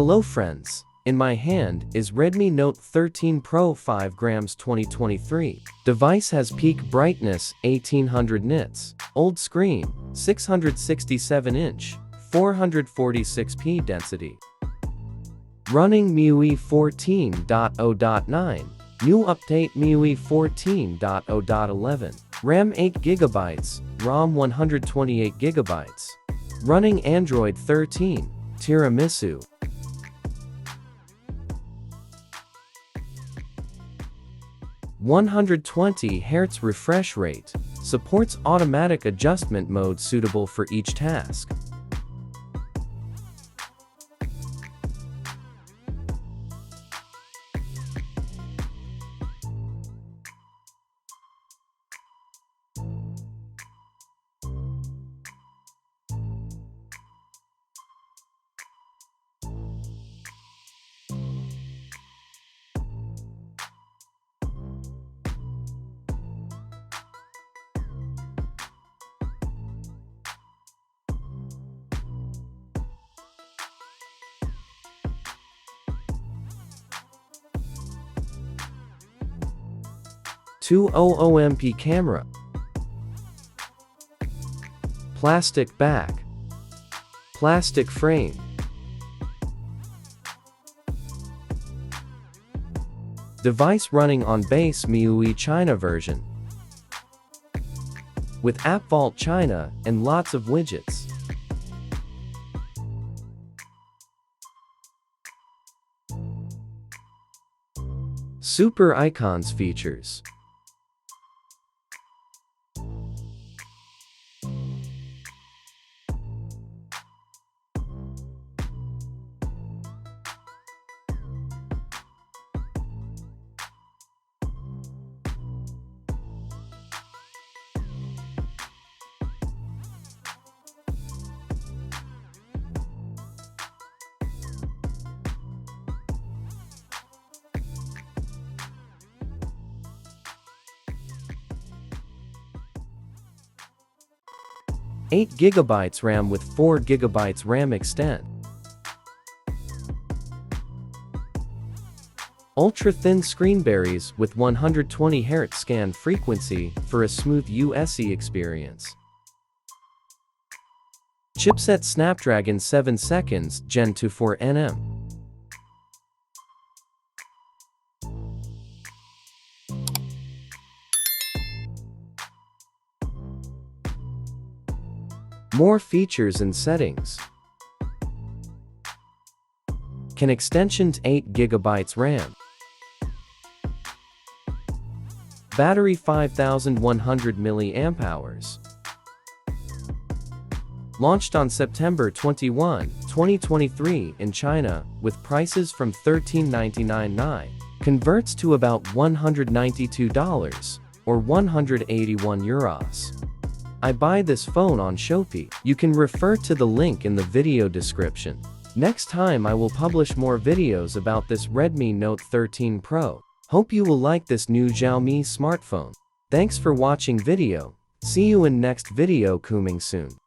Hello friends, in my hand is Redmi Note 13 Pro 5 grams 2023. Device has peak brightness 1800 nits, old screen 667-inch, 446p density. Running Miui 14.0.9, new update Miui 14.0.11, RAM 8GB, ROM 128GB. Running Android 13, Tiramisu. 120Hz refresh rate, supports automatic adjustment mode suitable for each task. MP camera. Plastic back. Plastic frame. Device running on base Miui China version. With App Vault China and lots of widgets. Super icons features. Eight GB RAM with 4 GB RAM extend. Ultra-thin screen berries with 120Hz scan frequency for a smooth USE experience. Chipset Snapdragon 7 seconds Gen 2 4nm. More features and settings. Can extension to 8 GB RAM. Battery 5100 mAh. Launched on September 21, 2023 in China, with prices from $13.99, converts to about $192 or 181 euros. I buy this phone on Shopee. You can refer to the link in the video description. Next time I will publish more videos about this Redmi Note 13 Pro. Hope you will like this new Xiaomi smartphone. Thanks for watching video. See you in next video coming soon.